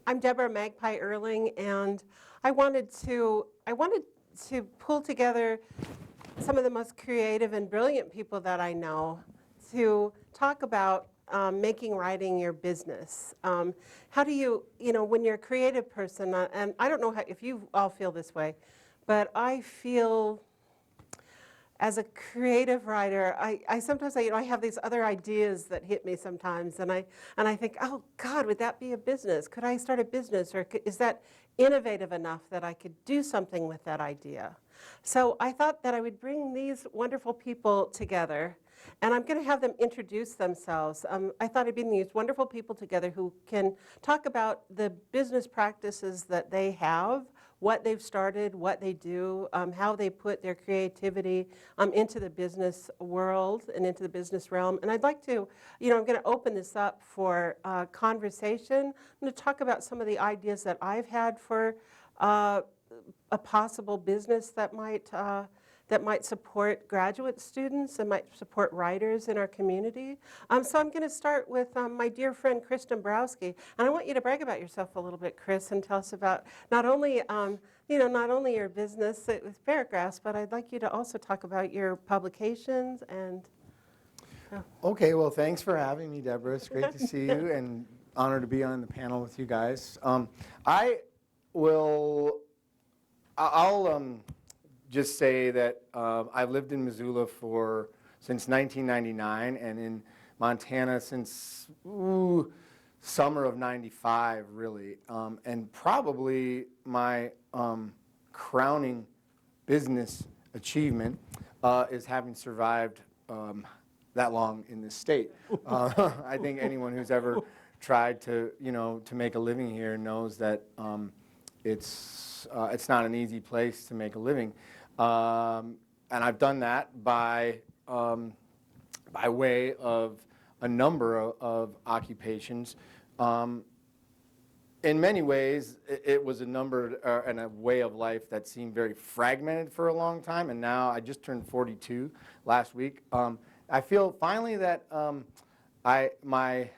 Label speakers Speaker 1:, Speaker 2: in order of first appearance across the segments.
Speaker 1: I'm Deborah Magpie Erling, and I wanted to pull together some of the most creative and brilliant people that I know to talk about making writing your business. How do when you're a creative person, and I don't know if you all feel this way, but I feel as a creative writer, I sometimes I have these other ideas that hit me sometimes, and I think, oh God, would that be a business? Could I start a business, or is that innovative enough that I could do something with that idea? So I thought that I would bring these wonderful people together, and I'm going to have them introduce themselves. I thought I'd bring these wonderful people together who can talk about the business practices that they have, what they've started, what they do, how they put their creativity into the business world and into the business realm. And I'd like to, I'm going to open this up for conversation. I'm going to talk about some of the ideas that I've had for a possible business that might support graduate students and might support writers in our community. So I'm going to start with my dear friend Chris Dombrowski, and I want you to brag about yourself a little bit, Chris, and tell us about not only not only your business with Beargrass, but I'd like you to also talk about your publications and.
Speaker 2: Okay, well, thanks for having me, Deborah. It's great to see you, and honored to be on the panel with you guys. I'll just say that I've lived in Missoula since 1999, and in Montana since summer of '95, really. And probably my crowning business achievement is having survived that long in this state. I think anyone who's ever tried to make a living here knows that it's not an easy place to make a living, and I've done that by way of a number of occupations. In many ways, it was a number and a way of life that seemed very fragmented for a long time, and now I just turned 42 last week. I feel finally that my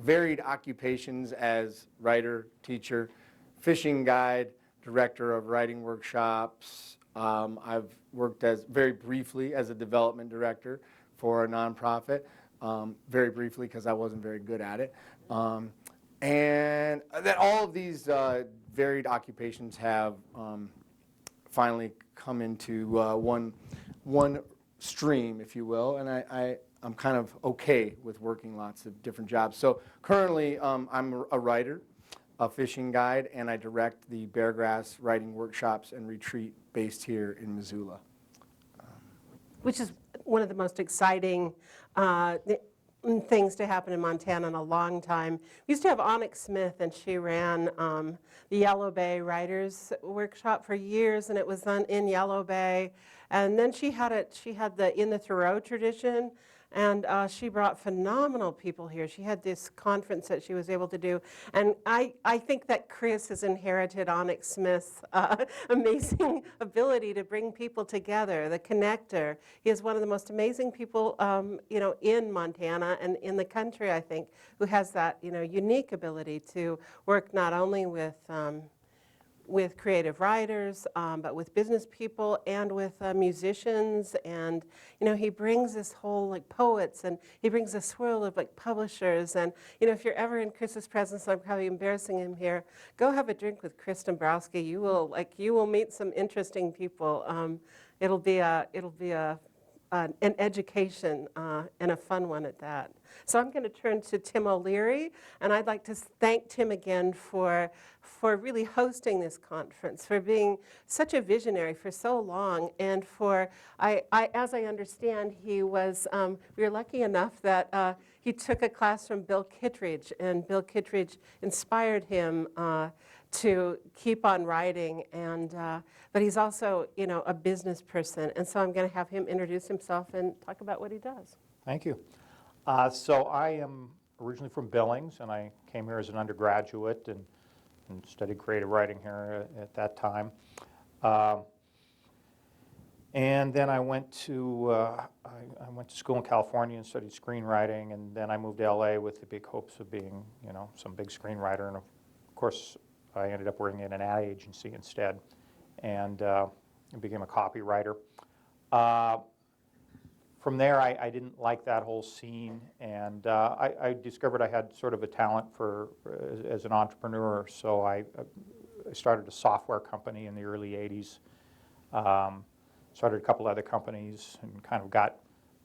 Speaker 2: varied occupations as writer, teacher, fishing guide, director of writing workshops. I've worked very briefly as a development director for a nonprofit, very briefly because I wasn't very good at it. And that all of these varied occupations have finally come into one stream, if you will, and I'm kind of okay with working lots of different jobs. So currently I'm a writer, a fishing guide, and I direct the Beargrass Writing Workshops and Retreat based here in Missoula.
Speaker 1: Which is one of the most exciting things to happen in Montana in a long time. We used to have Onyx Smith, and she ran the Yellow Bay Writers Workshop for years, and it was done in Yellow Bay. And then she had the In the Thoreau tradition, and she brought phenomenal people here. She had this conference that she was able to do, and I think that Chris has inherited Onyx Smith's amazing ability to bring people together, the connector. He is one of the most amazing people, in Montana and in the country, I think, who has that, unique ability to work not only with creative writers, but with business people and with musicians. And he brings this whole poets, and he brings a swirl of publishers. And if you're ever in Chris's presence, I'm probably embarrassing him here, go have a drink with Chris Dombrowski. You will meet some interesting people. It'll be an education and a fun one at that. So I'm going to turn to Tim O'Leary, and I'd like to thank Tim again for really hosting this conference, for being such a visionary for so long, and as I understand, we were lucky enough that he took a class from Bill Kittredge, and Bill Kittredge inspired him to keep on writing, but he's also, a business person, and so I'm going to have him introduce himself and talk about what he does.
Speaker 3: Thank you. So I am originally from Billings, and I came here as an undergraduate and studied creative writing here at that time. And then I went to school in California and studied screenwriting, and then I moved to LA with the big hopes of being, some big screenwriter, and of course, I ended up working at an ad agency instead, and became a copywriter. From there, I didn't like that whole scene, and I discovered I had sort of a talent as an entrepreneur, so I started a software company in the early 80s, started a couple other companies, and kind of got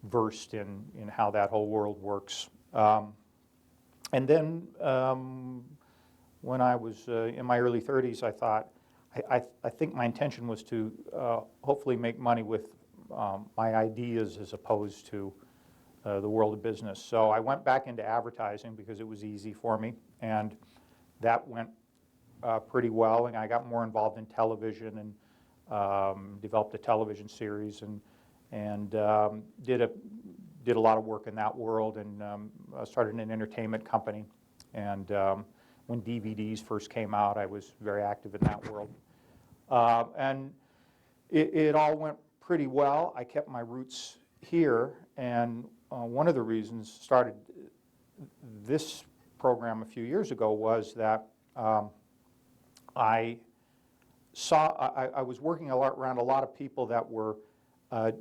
Speaker 3: versed in how that whole world works. And then when I was in my early 30s, I thought, I think my intention was to hopefully make money with my ideas as opposed to the world of business. So I went back into advertising because it was easy for me, and that went pretty well. And I got more involved in television and developed a television series and did a lot of work in that world, and started an entertainment company. And when DVDs first came out, I was very active in that world. And it all went pretty well. I kept my roots here, and one of the reasons started this program a few years ago was that I was working around a lot of people that were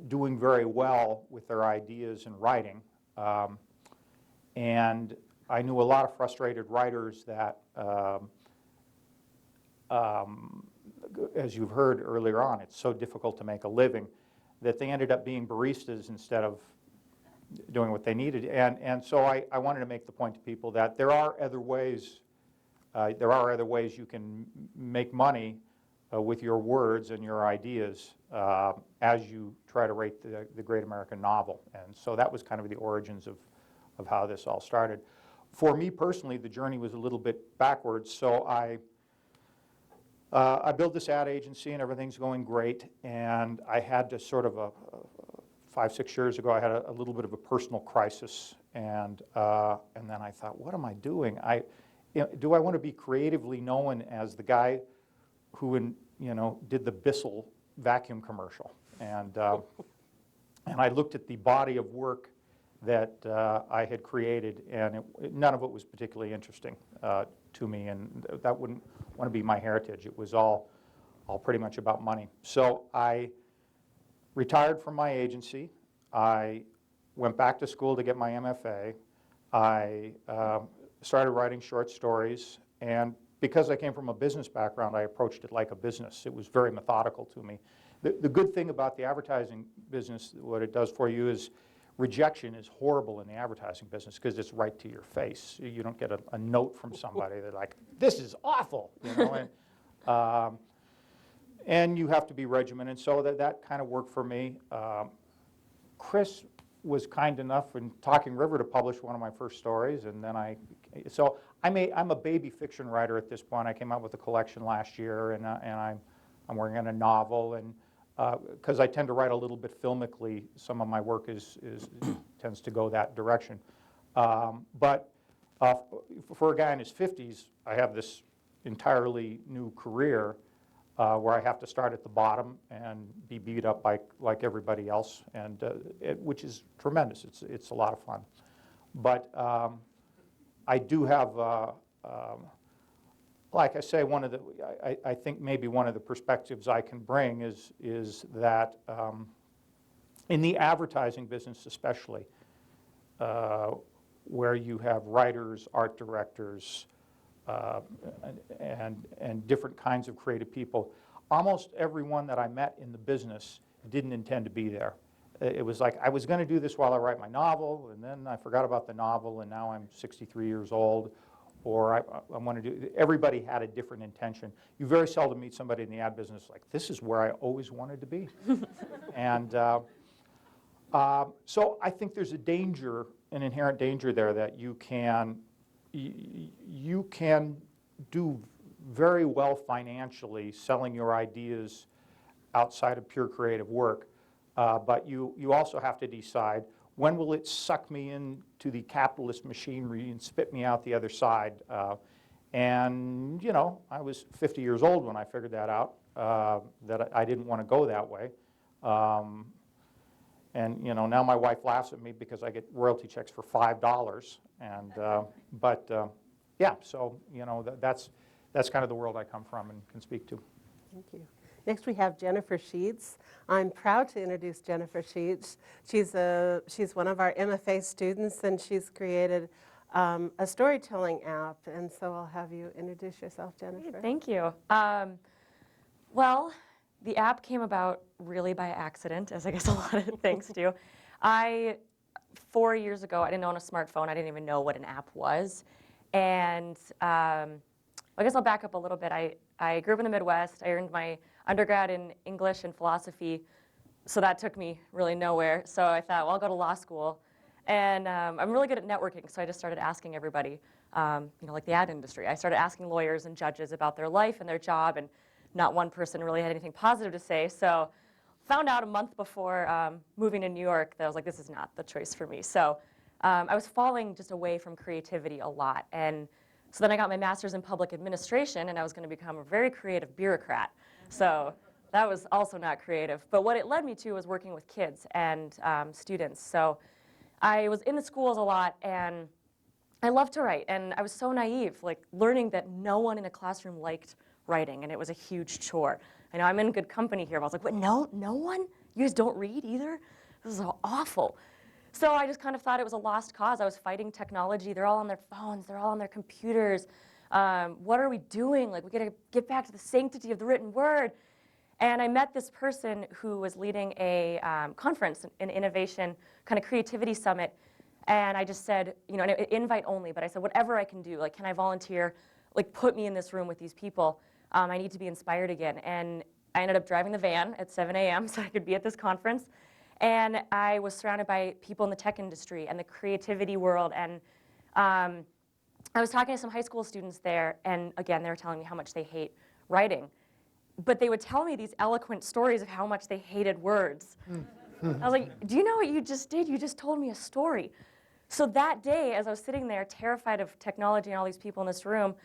Speaker 3: doing very well with their ideas and writing, and I knew a lot of frustrated writers that, as you've heard earlier on, it's so difficult to make a living that they ended up being baristas instead of doing what they needed. And so I wanted to make the point to people that there are other ways you can make money with your words and your ideas as you try to write the great American novel. And so that was kind of the origins of how this all started. For me personally, the journey was a little bit backwards. So I built this ad agency, and everything's going great. And I had to sort of 5-6 years ago, I had a little bit of a personal crisis, and then I thought, what am I doing? Do I want to be creatively known as the guy who did the Bissell vacuum commercial? And I looked at the body of work that I had created, and none of it was particularly interesting to me, and that wouldn't want to be my heritage. It was all pretty much about money. So I retired from my agency. I went back to school to get my MFA. I started writing short stories, and because I came from a business background, I approached it like a business. It was very methodical to me. The good thing about the advertising business, what it does for you is rejection is horrible in the advertising business because it's right to your face. You don't get a note from somebody. They're like, this is awful, and you have to be regimented. So that kind of worked for me. Chris was kind enough in Talking River to publish one of my first stories, and then I'm a baby fiction writer at this point. I came out with a collection last year, and I'm working on a novel, and because I tend to write a little bit filmically, some of my work tends to go that direction. But for a guy in his 50s, I have this entirely new career where I have to start at the bottom and be beat up like everybody else, and which is tremendous. It's a lot of fun. But I do have, like I say, I think maybe one of the perspectives I can bring is that in the advertising business especially, where you have writers, art directors, and different kinds of creative people, almost everyone that I met in the business didn't intend to be there. It was like I was going to do this while I write my novel, and then I forgot about the novel, and now I'm 63 years old, or I want to do. Everybody had a different intention. You very seldom meet somebody in the ad business like, this is where I always wanted to be. And so I think there's an inherent danger there that you can do very well financially selling your ideas outside of pure creative work, but you also have to decide, when will it suck me into the capitalist machinery and spit me out the other side? And I was 50 years old when I figured that out, that I didn't want to go that way. And now my wife laughs at me because I get royalty checks for $5. And yeah, so that's kind of the world I come from and can speak to.
Speaker 1: Thank you. Next, we have Jennifer Sheets. I'm proud to introduce Jennifer Sheets. She's one of our MFA students, and she's created a storytelling app. And so I'll have you introduce yourself, Jennifer.
Speaker 4: Thank you. Well, the app came about really by accident, as I guess a lot of things do. 4 years ago, I didn't own a smartphone. I didn't even know what an app was. And I guess I'll back up a little bit. I grew up in the Midwest. I earned my undergrad in English and philosophy, so that took me really nowhere. So I thought, well, I'll go to law school. And I'm really good at networking, so I just started asking everybody, like the ad industry. I started asking lawyers and judges about their life and their job, and not one person really had anything positive to say. So found out a month before moving to New York that I was like, this is not the choice for me. So I was falling just away from creativity a lot. And so then I got my master's in public administration, and I was going to become a very creative bureaucrat. So that was also not creative. But what it led me to was working with kids and students. So I was in the schools a lot, and I loved to write. And I was so naive, like learning that no one in a classroom liked writing, and it was a huge chore. I know I'm in good company here, but I was like, what, no one? You guys don't read either? This is awful. So I just kind of thought it was a lost cause. I was fighting technology. They're all on their phones. They're all on their computers. What are we doing? Like, we got to get back to the sanctity of the written word. And I met this person who was leading a conference, an innovation kind of creativity summit. And I just said, invite only, but I said, whatever I can do, like, can I volunteer? Like, put me in this room with these people. I need to be inspired again. And I ended up driving the van at 7 a.m. so I could be at this conference. And I was surrounded by people in the tech industry and the creativity world. And I was talking to some high school students there, and again, they were telling me how much they hate writing. But they would tell me these eloquent stories of how much they hated words. I was like, do you know what you just did? You just told me a story. So that day, as I was sitting there terrified of technology and all these people in this room,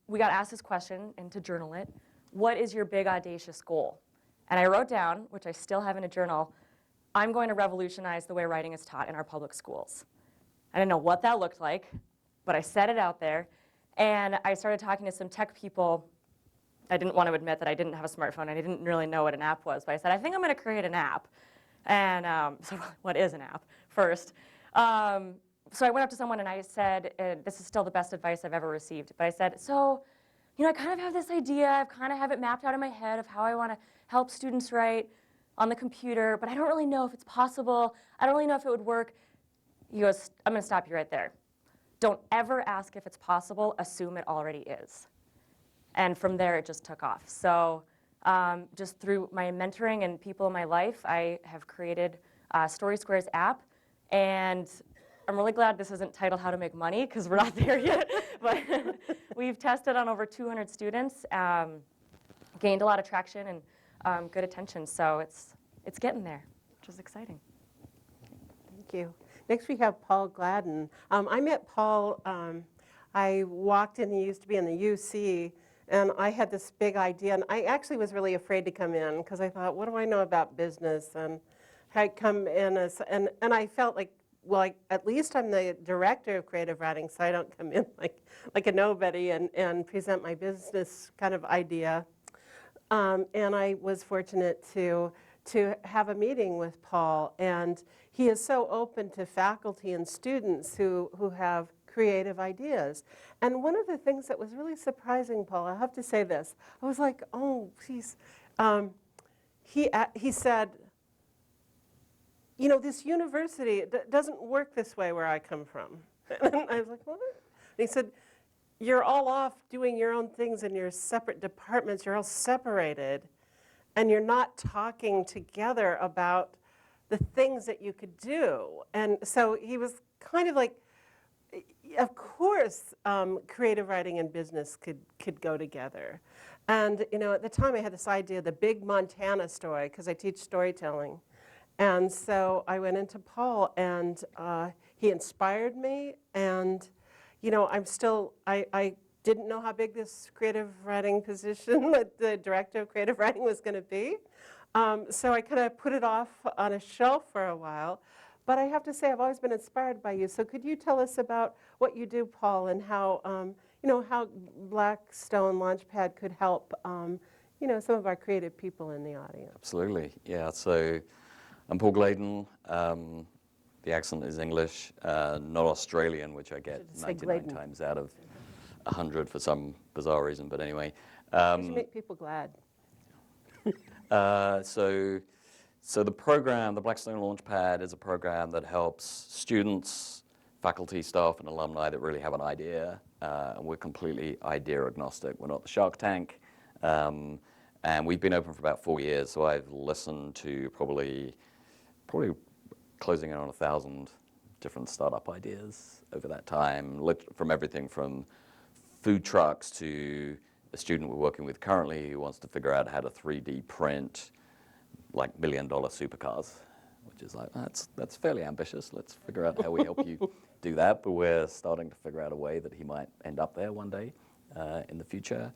Speaker 4: we got asked this question, and to journal it: what is your big audacious goal? And I wrote down, which I still have in a journal, I'm going to revolutionize the way writing is taught in our public schools. I didn't know what that looked like, but I said it out there, and I started talking to some tech people. I didn't want to admit that I didn't have a smartphone. I didn't really know what an app was, but I said, I think I'm going to create an app. And so what is an app first? So I went up to someone and I said, this is still the best advice I've ever received, but I said, so, I kind of have this idea. I kind of have it mapped out in my head of how I want to help students write on the computer, but I don't really know if it's possible. I don't really know if it would work. He goes, I'm going to stop you right there. Don't ever ask if it's possible. Assume it already is. And from there, it just took off. So just through my mentoring and people in my life, I have created Story Squares app. And I'm really glad this isn't titled How to Make Money, because we're not there yet. But we've tested on over 200 students, gained a lot of traction and good attention. So it's getting there, which is exciting.
Speaker 1: Thank you. Next, we have Paul Gladden. I met Paul. I walked in. He used to be in the UC. And I had this big idea, and I actually was really afraid to come in because I thought, what do I know about business? And I come in as, and I felt like, well, at least I'm the director of creative writing, so I don't come in like a nobody and present my business kind of idea. And I was fortunate to have a meeting with Paul, and he is so open to faculty and students who have creative ideas. And one of the things that was really surprising, Paul, I have to say this, I was like, oh, geez. He said, this university doesn't work this way where I come from. And I was like, what? And he said, you're all off doing your own things in your separate departments. You're all separated. And you're not talking together about the things that you could do. And so he was kind of like, of course, creative writing and business could go together. And at the time I had this idea, the big Montana story, because I teach storytelling. And so I went into Paul, and he inspired me. And I didn't know how big this creative writing position, the director of creative writing, was going to be. So I kind of put it off on a shelf for a while. But I have to say, I've always been inspired by you. So could you tell us about what you do, Paul, and how how Blackstone Launchpad could help, some of our creative people in the audience.
Speaker 5: Absolutely, yeah. So I'm Paul Gladen. The accent is English, not Australian, which I get
Speaker 1: Should say
Speaker 5: 99
Speaker 1: Gladen.
Speaker 5: times out of 100 for some bizarre reason. But anyway,
Speaker 1: You should make people glad.
Speaker 5: so the program, the Blackstone Launchpad, is a program that helps students, faculty, staff, and alumni that really have an idea. And we're completely idea agnostic. We're not the Shark Tank. And we've been open for about 4 years, so I've listened to probably closing in on 1,000 different startup ideas over that time, from everything from food trucks to a student we're working with currently who wants to figure out how to 3D print like $1 million supercars, which is like, that's fairly ambitious. Let's figure out how we help you do that. But we're starting to figure out a way that he might end up there one day in the future.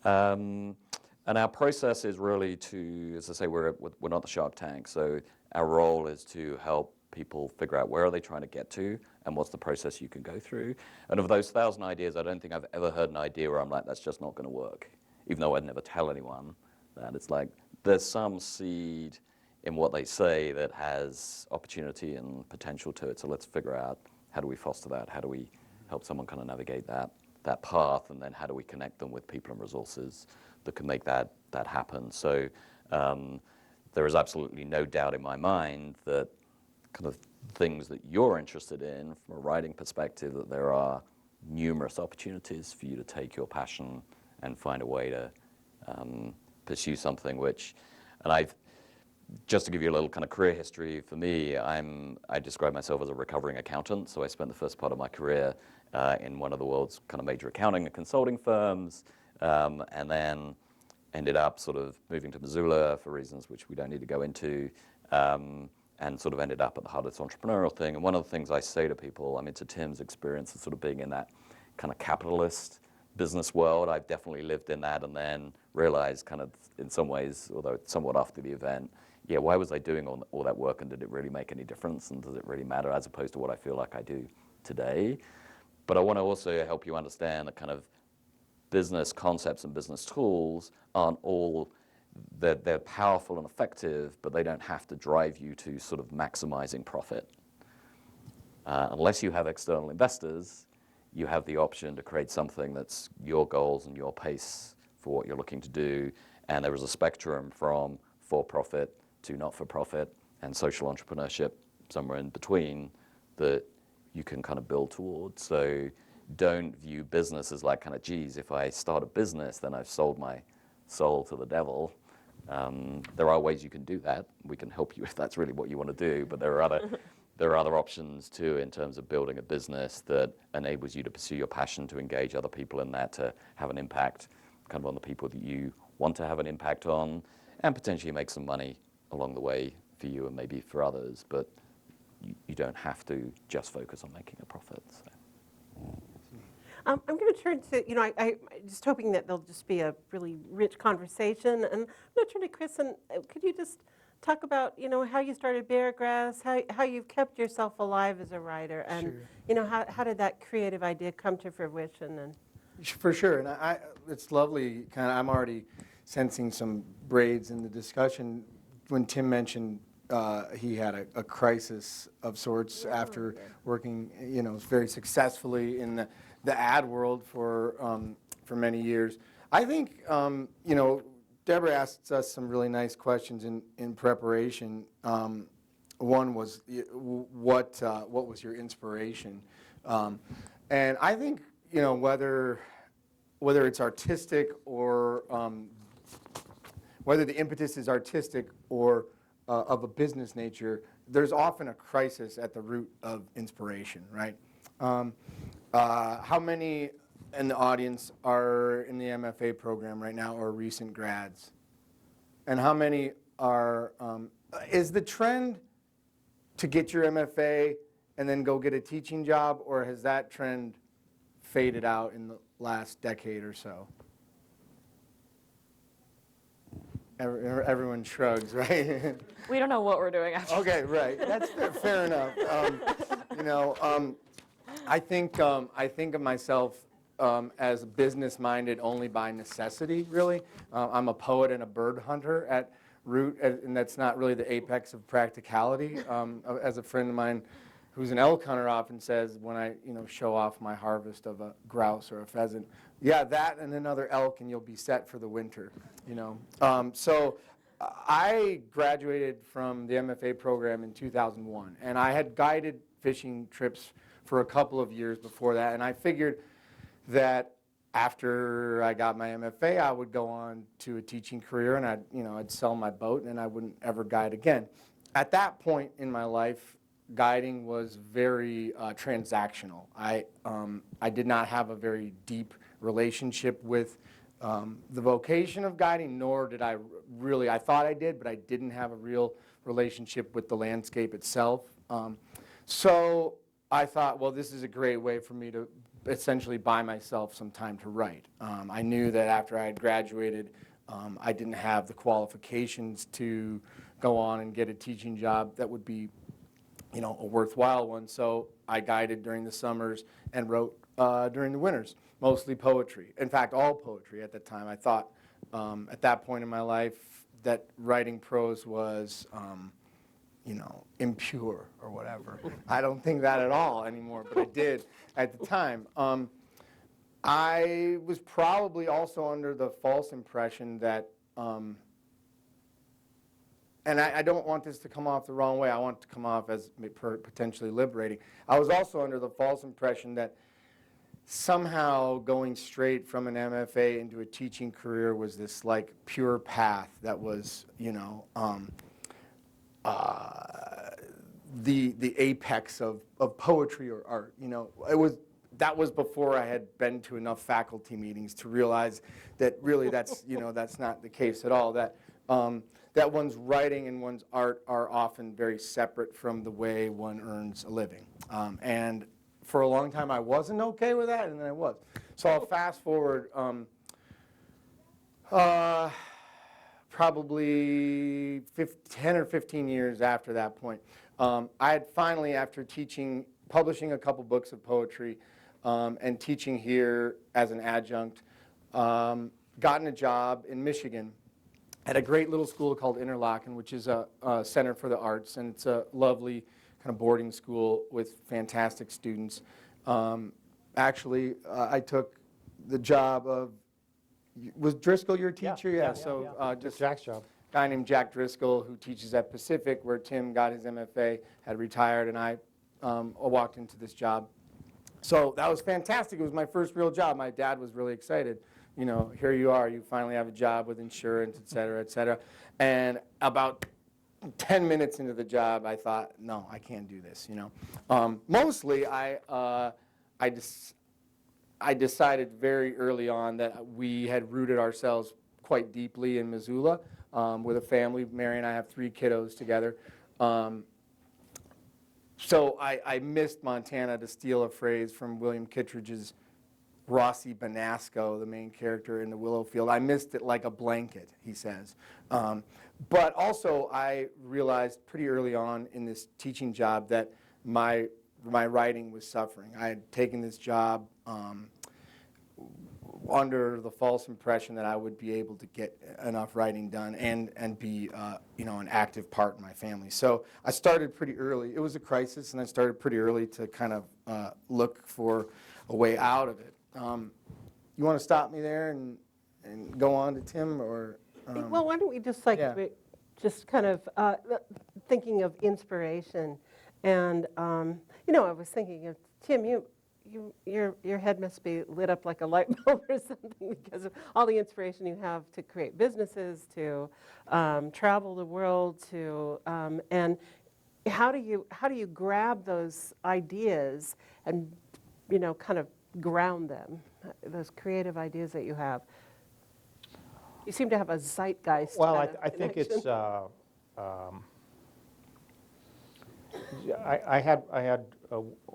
Speaker 5: And our process is really to, as I say, we're not the Shark Tank, so our role is to help people figure out where are they trying to get to and what's the process you can go through. And of those 1,000 ideas, I don't think I've ever heard an idea where I'm like, that's just not going to work, even though I'd never tell anyone that. It's like there's some seed in what they say that has opportunity and potential to it, so let's figure out how do we foster that, how do we help someone kind of navigate that path, and then how do we connect them with people and resources that can make that happen. So there is absolutely no doubt in my mind that kind of things that you're interested in from a writing perspective, that there are numerous opportunities for you to take your passion and find a way to pursue something which, and just to give you a little kind of career history, for me, I describe myself as a recovering accountant, so I spent the first part of my career in one of the world's kind of major accounting and consulting firms, and then ended up sort of moving to Missoula for reasons which we don't need to go into, and sort of ended up at the heart of this entrepreneurial thing. And one of the things I say to people, I mean, to Tim's experience of sort of being in that kind of capitalist business world, I've definitely lived in that and then realized kind of in some ways, although somewhat after the event, yeah, why was I doing all that work, and did it really make any difference, and does it really matter, as opposed to what I feel like I do today? But I want to also help you understand that kind of business concepts and business tools aren't all, they're powerful and effective, but they don't have to drive you to sort of maximizing profit. Unless you have external investors, you have the option to create something that's your goals and your pace for what you're looking to do. And there is a spectrum from for-profit to not-for-profit and social entrepreneurship somewhere in between that you can kind of build towards. So don't view business as like kind of, geez, if I start a business, then I've sold my soul to the devil. There are ways you can do that. We can help you if that's really what you want to do, but there are other options too in terms of building a business that enables you to pursue your passion, to engage other people in that, to have an impact kind of on the people that you want to have an impact on, and potentially make some money along the way for you and maybe for others, but you don't have to just focus on making a profit. So.
Speaker 1: I'm going to turn to, I'm just hoping that there'll just be a really rich conversation. And I'm going to turn to Chris, and could you just talk about, how you started Beargrass, how you've kept yourself alive as a writer, and, how did that creative idea come to fruition? And
Speaker 2: For sure, and it's lovely, I'm already sensing some braids in the discussion. When Tim mentioned he had a crisis of sorts after working, very successfully in the ad world for many years. I think, Deborah asked us some really nice questions in preparation. One was, what was your inspiration? And I think, whether it's artistic or whether the impetus is artistic or of a business nature, there's often a crisis at the root of inspiration, right? How many in the audience are in the MFA program right now or recent grads? And how many are, is the trend to get your MFA and then go get a teaching job, or has that trend faded out in the last decade or so? Everyone shrugs, right?
Speaker 4: We don't know what we're doing after.
Speaker 2: Okay, right. That's fair enough. I think of myself as business-minded only by necessity, really. I'm a poet and a bird hunter at root, and that's not really the apex of practicality. As a friend of mine who's an elk hunter often says when I show off my harvest of a grouse or a pheasant, yeah, that and another elk and you'll be set for the winter. So I graduated from the MFA program in 2001, and I had guided fishing trips for a couple of years before that, and I figured that after I got my MFA, I would go on to a teaching career, and I'd sell my boat, and I wouldn't ever guide again. At that point in my life, guiding was very transactional. I did not have a very deep relationship with the vocation of guiding, nor did I really. I thought I did, but I didn't have a real relationship with the landscape itself. So I thought, well, this is a great way for me to essentially buy myself some time to write. I knew that after I had graduated, I didn't have the qualifications to go on and get a teaching job that would be, a worthwhile one. So I guided during the summers and wrote during the winters, mostly poetry. In fact, all poetry at the time. I thought at that point in my life that writing prose was, impure or whatever. I don't think that at all anymore, but I did at the time. I was probably also under the false impression that, and I don't want this to come off the wrong way, I want it to come off as potentially liberating. I was also under the false impression that somehow going straight from an MFA into a teaching career was this like pure path that was, the apex of poetry or art. That was before I had been to enough faculty meetings to realize that really that's that's not the case at all. That one's writing and one's art are often very separate from the way one earns a living. And for a long time I wasn't okay with that, and then I was. So I'll fast forward probably 10 or 15 years after that point. I had finally, after publishing a couple books of poetry and teaching here as an adjunct, gotten a job in Michigan at a great little school called Interlochen, which is a center for the arts, and it's a lovely kind of boarding school with fantastic students. Actually, I took the job of, was Driscoll your teacher? Yeah.
Speaker 3: Just Jack's job.
Speaker 2: A guy named Jack Driscoll, who teaches at Pacific, where Tim got his MFA, had retired, and I walked into this job. So that was fantastic. It was my first real job. My dad was really excited. Here you are. You finally have a job with insurance, et cetera, et cetera. And about 10 minutes into the job, I thought, no, I can't do this. Mostly, I decided very early on that we had rooted ourselves quite deeply in Missoula with a family. Mary and I have 3 kiddos together. So I missed Montana, to steal a phrase from William Kittredge's Rossi Benasco, the main character in The Willow Field. I missed it like a blanket, he says. But also I realized pretty early on in this teaching job that my writing was suffering. I had taken this job under the false impression that I would be able to get enough writing done and be an active part in my family. So I started pretty early. It was a crisis, and I started pretty early to kind of look for a way out of it. You want to stop me there and go on to Tim, or?
Speaker 1: Well, why don't we just
Speaker 2: Yeah.
Speaker 1: just kind of thinking of inspiration, and I was thinking of Tim. Your head must be lit up like a light bulb or something because of all the inspiration you have to create businesses, to travel the world, and how do you grab those ideas and kind of ground them, those creative ideas that you have? You seem to have a zeitgeist.
Speaker 3: Well,
Speaker 1: kind of
Speaker 3: I think it's,
Speaker 1: connection.
Speaker 3: I had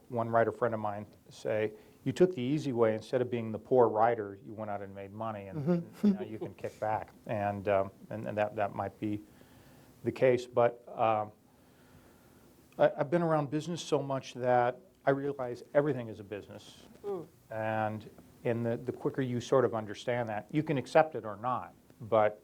Speaker 3: one writer friend of mine say, you took the easy way. Instead of being the poor writer, you went out and made money, and now you can kick back. And that might be the case. But I've been around business so much that I realize everything is a business. And and the quicker you sort of understand that, you can accept it or not, but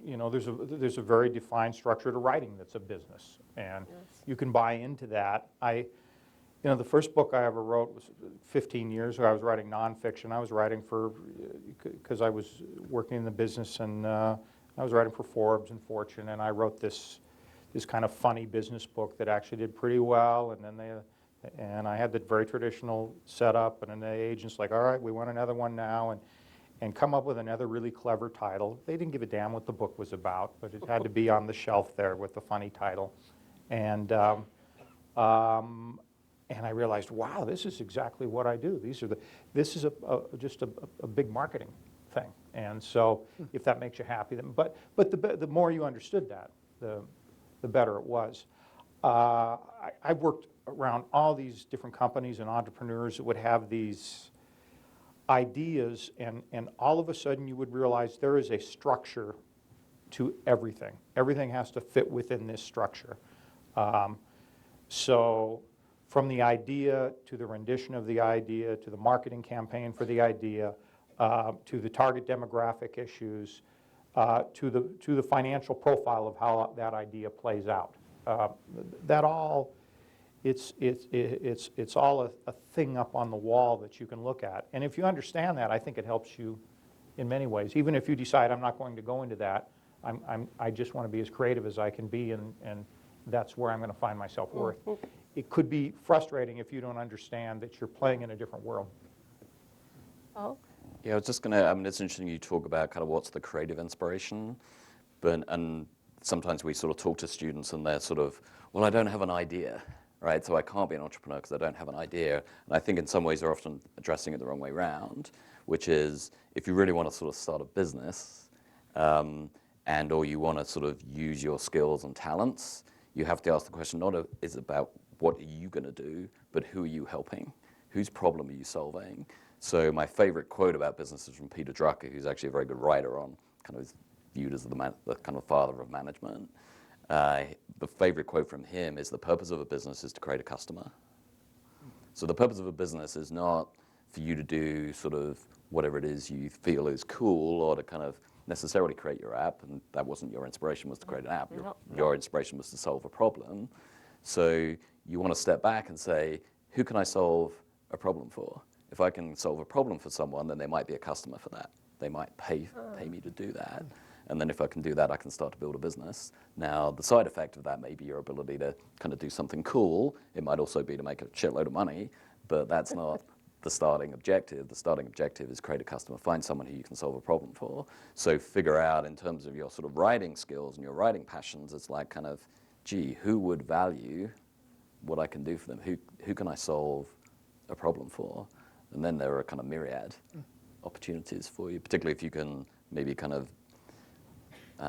Speaker 3: you know, there's a very defined structure to writing that's a business, and you can buy into that. You know, the first book I ever wrote was 15 years ago. I was writing nonfiction. I was writing because I was working in the business, and I was writing for Forbes and Fortune, and I wrote this kind of funny business book that actually did pretty well, and I had the very traditional setup, and then the agent's like, all right, we want another one now, and come up with another really clever title. They didn't give a damn what the book was about, but it had to be on the shelf there with the funny title. And I realized, wow, this is exactly what I do. This is just a big marketing thing. And so if that makes you happy, then, but the more you understood that, the better it was. I worked around all these different companies and entrepreneurs that would have these ideas, and all of a sudden you would realize there is a structure to everything. Everything has to fit within this structure. So from the idea to the rendition of the idea to the marketing campaign for the idea to the target demographic issues to the financial profile of how that idea plays out. That all, it's all a thing up on the wall that you can look at. And if you understand that, I think it helps you in many ways. Even if you decide I'm not going to go into that, I just want to be as creative as I can be, and that's where I'm going to find my self-worth. It could be frustrating if you don't understand that you're playing in a different world.
Speaker 1: Oh,
Speaker 5: Yeah, I was just gonna, I mean, it's interesting you talk about kind of what's the creative inspiration, and sometimes we sort of talk to students and they're sort of, well, I don't have an idea, right? So I can't be an entrepreneur because I don't have an idea. And I think in some ways they're often addressing it the wrong way around, which is if you really want to sort of start a business, and or you want to sort of use your skills and talents, you have to ask the question, not is it about what are you going to do, but who are you helping? Whose problem are you solving? So my favorite quote about business is from Peter Drucker, who's actually a very good writer on, kind of viewed as the kind of father of management. The favorite quote from him is, the purpose of a business is to create a customer. So the purpose of a business is not for you to do sort of whatever it is you feel is cool, or to kind of necessarily create your app, and that wasn't your inspiration, was to create an app. Your inspiration was to solve a problem. So you want to step back and say, who can I solve a problem for? If I can solve a problem for someone, then they might be a customer for that. They might pay me to do that. And then if I can do that, I can start to build a business. Now, the side effect of that may be your ability to kind of do something cool. It might also be to make a shitload of money, but that's not the starting objective. The starting objective is create a customer, find someone who you can solve a problem for. So figure out, in terms of your sort of writing skills and your writing passions, it's like kind of, gee, who would value what I can do for them? Who can I solve a problem for? And then there are kind of myriad opportunities for you, particularly if you can maybe kind of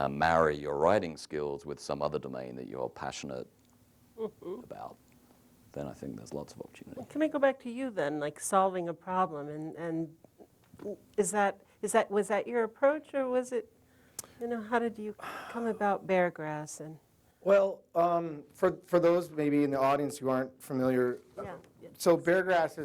Speaker 5: marry your writing skills with some other domain that you're passionate about. Then I think there's lots of opportunity.
Speaker 1: can we go back to you then, like solving a problem, and was that your approach, or was it, how did you come about Beargrass? And
Speaker 2: Well, for those maybe in the audience who aren't familiar,
Speaker 1: yeah,
Speaker 2: so Beargrass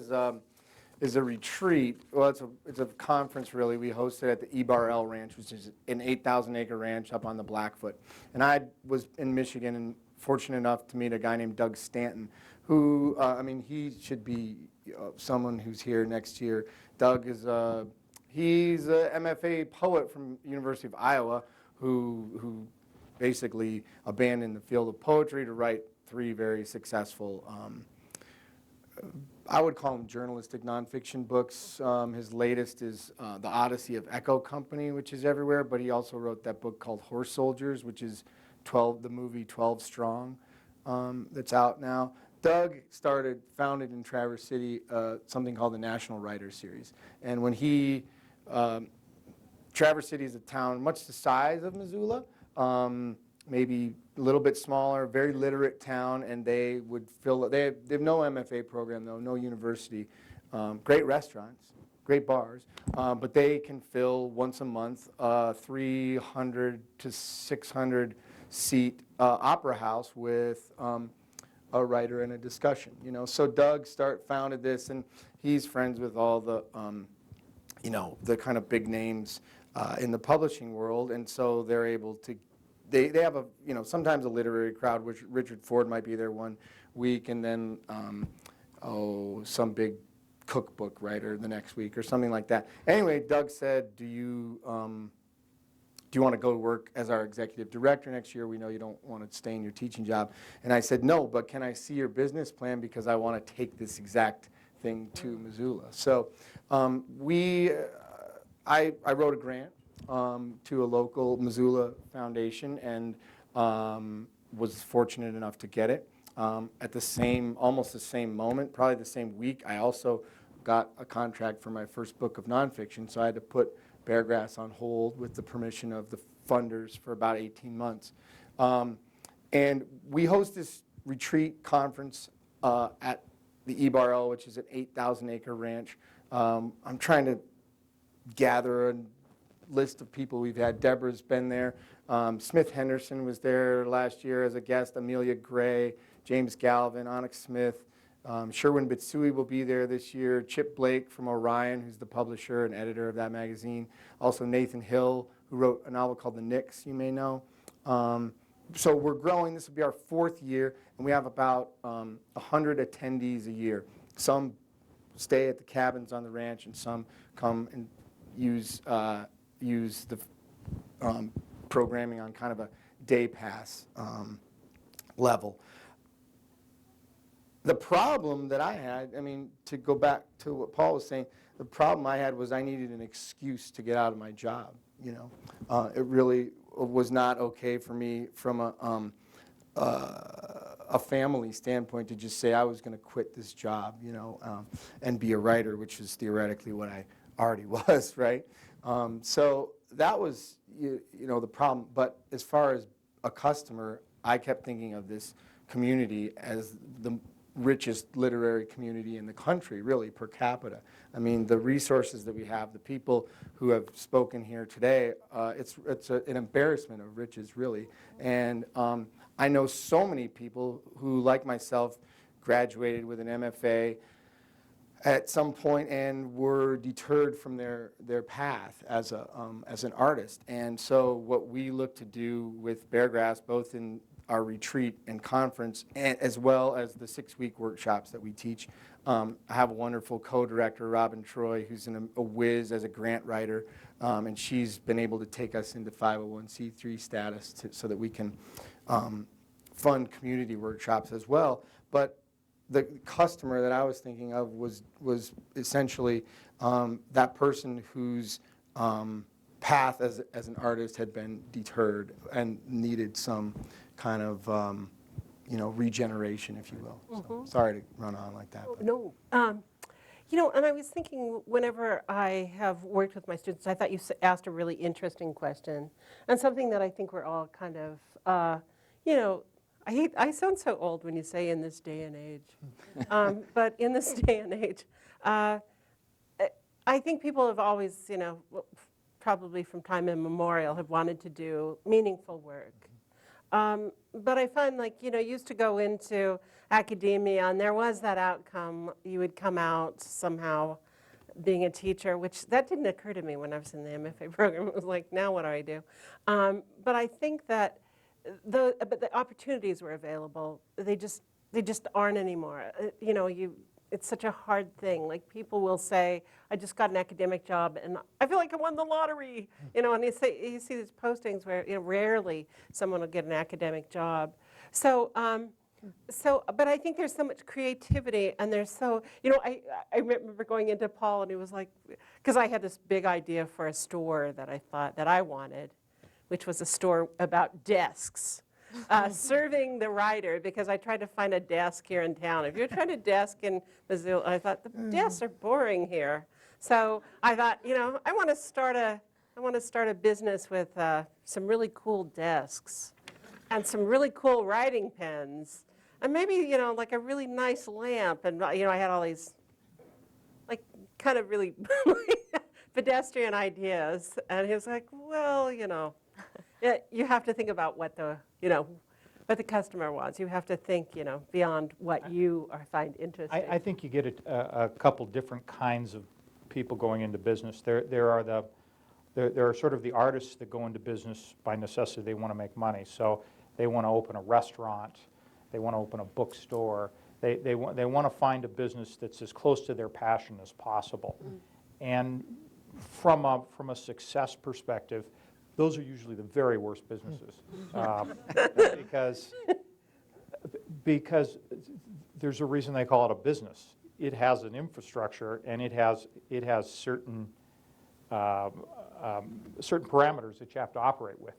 Speaker 2: is a retreat. Well, it's a conference really. We hosted at the Ebar Ranch, which is an 8,000-acre ranch up on the Blackfoot. And I was in Michigan and fortunate enough to meet a guy named Doug Stanton, who he should be someone who's here next year. Doug is he's a MFA poet from University of Iowa who basically abandoned the field of poetry to write 3 very successful, I would call them journalistic nonfiction books. His latest is The Odyssey of Echo Company, which is everywhere, but he also wrote that book called Horse Soldiers, which is the movie 12 Strong, that's out now. Doug founded in Traverse City something called the National Writers Series. And when Traverse City is a town much the size of Missoula, maybe a little bit smaller, very literate town, and they have no MFA program though, no university, great restaurants, great bars, but they can fill once a month 300 to 600 seat opera house with a writer and a discussion. So Doug founded this, and he's friends with all the, the kind of big names in the publishing world, and so they're able to, they have a, sometimes a literary crowd, which Richard Ford might be there one week, and then, some big cookbook writer the next week or something like that. Anyway, Doug said, do you want to go to work as our executive director next year? We know you don't want to stay in your teaching job. And I said, no, but can I see your business plan, because I want to take this exact thing to Missoula. So I wrote a grant to a local Missoula foundation, and was fortunate enough to get it. At almost the same moment, probably the same week, I also got a contract for my first book of nonfiction, so I had to put Beargrass on hold with the permission of the funders for about 18 months. And we host this retreat conference at the Ebarl, which is an 8,000-acre ranch. I'm trying to gather a list of people we've had. Deborah's been there. Smith Henderson was there last year as a guest. Amelia Gray, James Galvin, Onyx Smith. Sherwin Bitsui will be there this year. Chip Blake from Orion, who's the publisher and editor of that magazine. Also Nathan Hill, who wrote a novel called The Knicks, you may know. So we're growing. This will be our 4th year, and we have about 100 attendees a year. Some stay at the cabins on the ranch, and some come and use the programming on kind of a day pass level. The problem that I had, to go back to what Paul was saying, the problem I had was I needed an excuse to get out of my job. It really was not okay for me from a family standpoint to just say I was going to quit this job, and be a writer, which is theoretically what I already was, right? So that was, the problem. But as far as a customer, I kept thinking of this community as the richest literary community in the country, really, per capita. The resources that we have, the people who have spoken here today, it's an embarrassment of riches, really. And I know so many people who, like myself, graduated with an MFA at some point and were deterred from their path as an artist. And so what we look to do with Beargrass, both in our retreat and conference, and as well as the 6-week workshops that we teach. I have a wonderful co-director, Robin Troy, who's a whiz as a grant writer, and she's been able to take us into 501c3 status so that we can fund community workshops as well. But the customer that I was thinking of was essentially that person whose path as an artist had been deterred and needed some kind of, regeneration, if you will. So, sorry to run on like that. But.
Speaker 1: No. And I was thinking, whenever I have worked with my students, I thought you asked a really interesting question, and something that I think we're all kind of, I sound so old when you say in this day and age, but in this day and age, I think people have always, probably from time immemorial, have wanted to do meaningful work. But I find, used to go into academia, and there was that outcome. You would come out somehow being a teacher, which that didn't occur to me when I was in the MFA program. It was like, now what do I do? But I think that the opportunities were available. They just aren't anymore. It's such a hard thing. Like, people will say, I just got an academic job and I feel like I won the lottery. And you see these postings where rarely someone will get an academic job. So, but I think there's so much creativity, and there's so, I remember going into Paul, and he was like, because I had this big idea for a store that I thought that I wanted, which was a store about desks. Serving the writer, because I tried to find a desk here in town. If you're trying to desk in Missoula, I thought the desks are boring here. So I thought, I want to start a business with some really cool desks and some really cool writing pens, and maybe like a really nice lamp. And I had all these kind of really pedestrian ideas. And he was like, well, you have to think about what the what the customer wants. You have to think, beyond what you find interesting.
Speaker 3: I think you get a couple different kinds of people going into business. There are sort of the artists that go into business by necessity. They want to make money, so they want to open a restaurant, they want to open a bookstore. They want to find a business that's as close to their passion as possible. And from a success perspective, those are usually the very worst businesses, because there's a reason they call it a business. It has an infrastructure, and it has certain certain parameters that you have to operate with.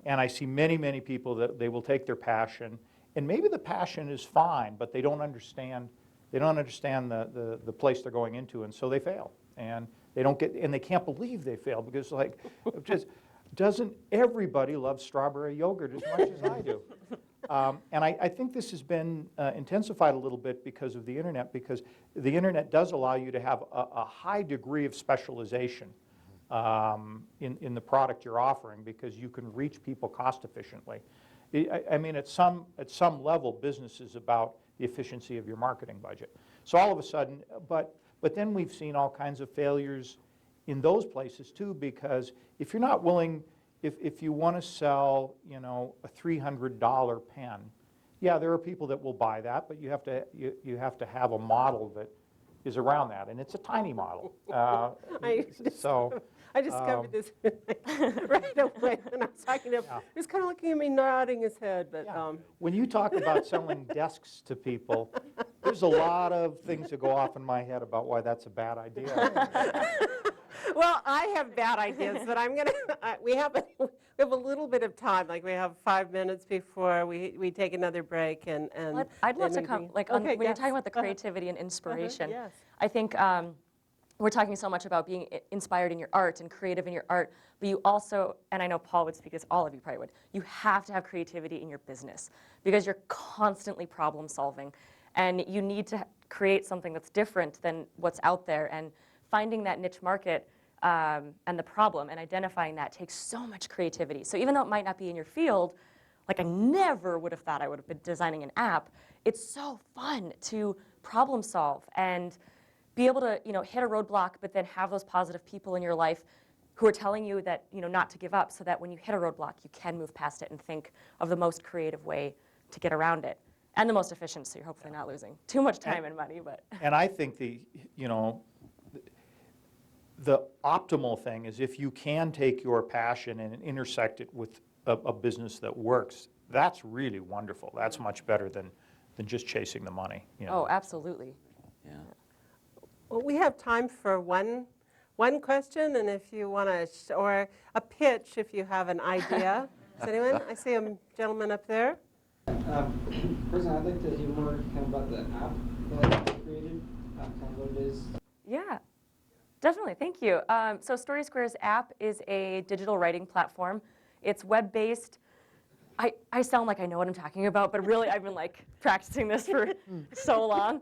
Speaker 3: And I see many people that they will take their passion, and maybe the passion is fine, but they don't understand the place they're going into, and so they fail. And they can't believe they fail, because doesn't everybody love strawberry yogurt as much as I do? And I think this has been intensified a little bit because of the internet, because the internet does allow you to have a high degree of specialization in the product you're offering, because you can reach people cost efficiently. I mean, at some level, business is about the efficiency of your marketing budget. So all of a sudden, but then we've seen all kinds of failures in those places too, because if you're not willing, if you want to sell, a $300 pen, yeah, there are people that will buy that, but you have to have a model that is around that, and it's a tiny model.
Speaker 1: I discovered this right away when I was talking to him. He was kind of looking at me, nodding his head, but.
Speaker 3: Yeah. When you talk about selling desks to people, there's a lot of things that go off in my head about why that's a bad idea.
Speaker 1: Well, I have bad ideas, but I'm going to, we have a little bit of time, like we have 5 minutes before we take another break. And
Speaker 4: I'd love
Speaker 1: then
Speaker 4: to come,
Speaker 1: we-
Speaker 4: when
Speaker 1: Okay,
Speaker 4: you're
Speaker 1: yes.
Speaker 4: talking about the
Speaker 1: Go ahead.
Speaker 4: creativity and inspiration,
Speaker 1: yes.
Speaker 4: I think we're talking so much about being inspired in your art and creative in your art, but you also, and I know Paul would speak as all of you probably would, you have to have creativity in your business, because you're constantly problem solving, and you need to create something that's different than what's out there, and finding that niche market and the problem and identifying that takes so much creativity. So even though it might not be in your field, like I never would have thought I would have been designing an app, it's so fun to problem solve and be able to hit a roadblock, but then have those positive people in your life who are telling you that not to give up, so that when you hit a roadblock, you can move past it and think of the most creative way to get around it, and the most efficient, so you're hopefully not losing too much time and money. But
Speaker 3: And I think the optimal thing is if you can take your passion and intersect it with a business that works. That's really wonderful. That's much better than just chasing the money.
Speaker 4: oh, absolutely.
Speaker 5: Yeah.
Speaker 1: Well, we have time for one question, and if you want to, or a pitch if you have an idea. Does anyone? I see a gentleman up there.
Speaker 6: Personally, I'd like to hear more kind of about the app that you created, kind of what it is.
Speaker 4: Yeah, definitely. Thank you. So Story Squares app is a digital writing platform. It's web-based. I sound like I know what I'm talking about, but really I've been practicing this for so long.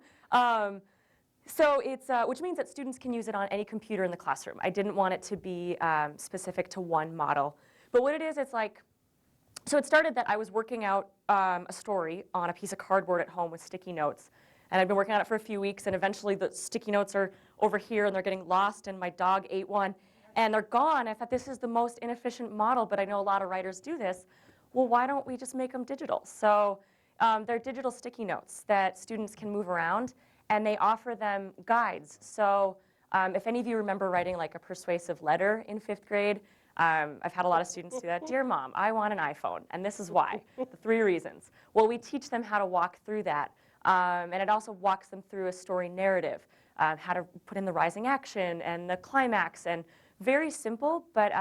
Speaker 4: So it's, which means that students can use it on any computer in the classroom. I didn't want it to be specific to one model. But what it is, it's so it started that I was working out a story on a piece of cardboard at home with sticky notes. And I'd been working on it for a few weeks, and eventually the sticky notes are over here, and they're getting lost, and my dog ate one, and they're gone. I thought, this is the most inefficient model, but I know a lot of writers do this. Well, why don't we just make them digital? So they're digital sticky notes that students can move around, and they offer them guides. So if any of you remember writing a persuasive letter in 5th grade, I've had a lot of students do that. Dear Mom, I want an iPhone, and this is why, the 3 reasons. Well, we teach them how to walk through that. And it also walks them through a story narrative, how to put in the rising action and the climax, and very simple, but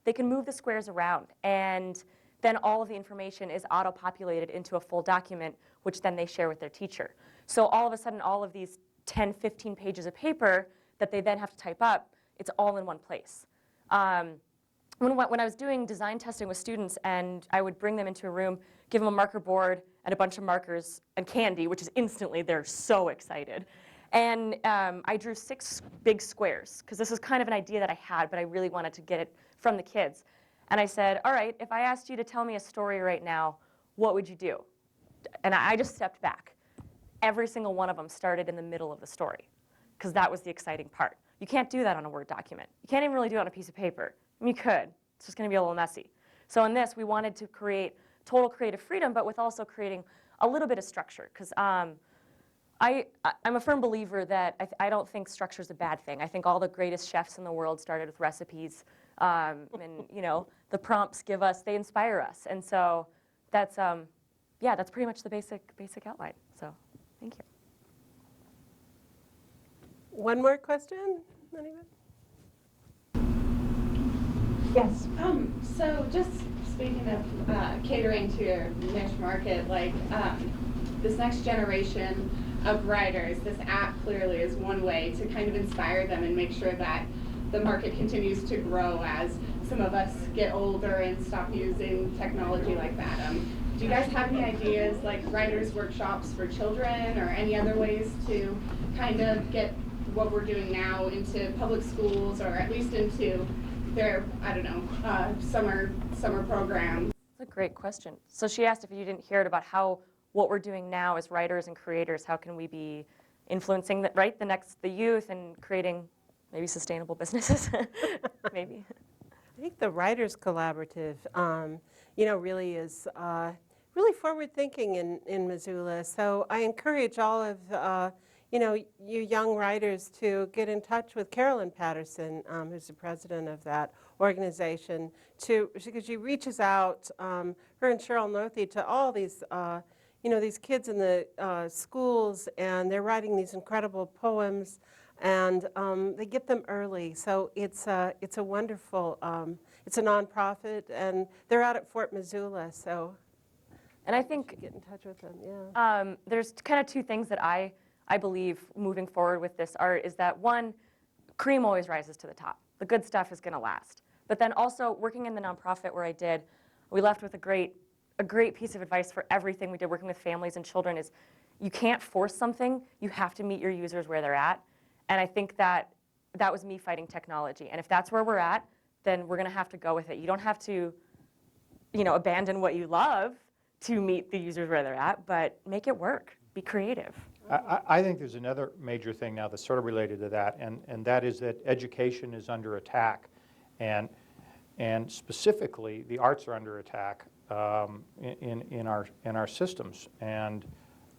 Speaker 4: they can move the squares around. And then all of the information is auto-populated into a full document, which then they share with their teacher. So all of a sudden, all of these 10, 15 pages of paper that they then have to type up, it's all in one place. When I was doing design testing with students, and I would bring them into a room, give them a marker board and a bunch of markers and candy, which is instantly, they're so excited. And I drew 6 big squares, because this is kind of an idea that I had, but I really wanted to get it from the kids. And I said, all right, if I asked you to tell me a story right now, what would you do? And I just stepped back. Every single one of them started in the middle of the story, because that was the exciting part. You can't do that on a Word document. You can't even really do it on a piece of paper. I mean, you could. It's just going to be a little messy. So in this, we wanted to create total creative freedom, but with also creating a little bit of structure, because I'm a firm believer that I don't think structure is a bad thing. I think all the greatest chefs in the world started with recipes, and you know, the prompts they inspire us, and so that's yeah, that's pretty much the basic outline. So, thank you.
Speaker 1: One more question? Anyone?
Speaker 7: Yes. So just speaking of catering to your niche market, like this next generation of writers, this app clearly is one way to kind of inspire them and make sure that the market continues to grow as some of us get older and stop using technology like that. Do you guys have any ideas, like writers' workshops for children or any other ways to kind of get what we're doing now into public schools, or at least into their, I don't know, summer programs?
Speaker 4: That's a great question. So she asked if you didn't hear it about what we're doing now as writers and creators, how can we be influencing the youth and creating maybe sustainable businesses, maybe.
Speaker 1: I think the Writers Collaborative, you know, really is really forward-thinking in Missoula. So I encourage all of you know, you young writers to get in touch with Carolyn Patterson, who's the president of that organization, because she reaches out, her and Cheryl Northey, to all these, you know, these kids in the schools, and they're writing these incredible poems, and they get them early. So it's a wonderful, it's a nonprofit, and they're out at Fort Missoula, so.
Speaker 4: And I think
Speaker 1: Get in touch with them, yeah.
Speaker 4: there's kind of two things that I believe moving forward with this art is that, one, cream always rises to the top. The good stuff is going to last. But then also working in the nonprofit where I did, we left with a great piece of advice for everything we did working with families and children is you can't force something, you have to meet your users where they're at. And I think that was me fighting technology. And if that's where we're at, then we're going to have to go with it. You don't have to, you know, abandon what you love to meet the users where they're at, but make it work. Be creative.
Speaker 3: I think there's another major thing now that's sort of related to that, and that is that education is under attack, and specifically the arts are under attack in our systems, and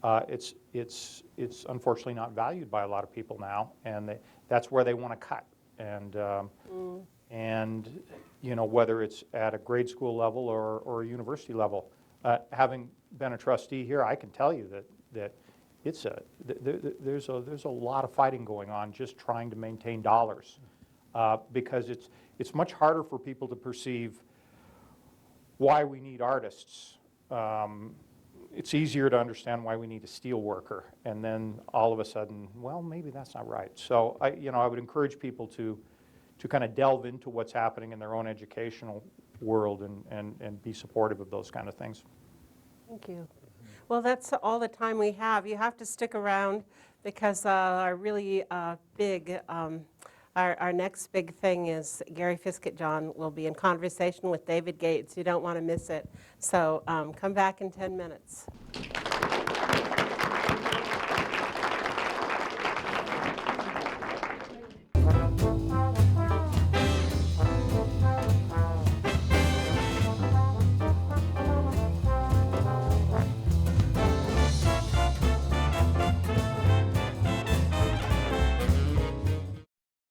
Speaker 3: it's unfortunately not valued by a lot of people now, and that's where they want to cut, and you know, whether it's at a grade school level or a university level. Having been a trustee here, I can tell you that there's a lot of fighting going on just trying to maintain dollars, because it's much harder for people to perceive why we need artists. It's easier to understand why we need a steel worker, and then all of a sudden, well, maybe that's not right. So I would encourage people to kind of delve into what's happening in their own educational world and be supportive of those kind of things.
Speaker 1: Thank you. Well, that's all the time we have. You have to stick around because our really big, our next big thing is Gary Fiskett-John will be in conversation with David Gates. You don't want to miss it. So come back in 10 minutes.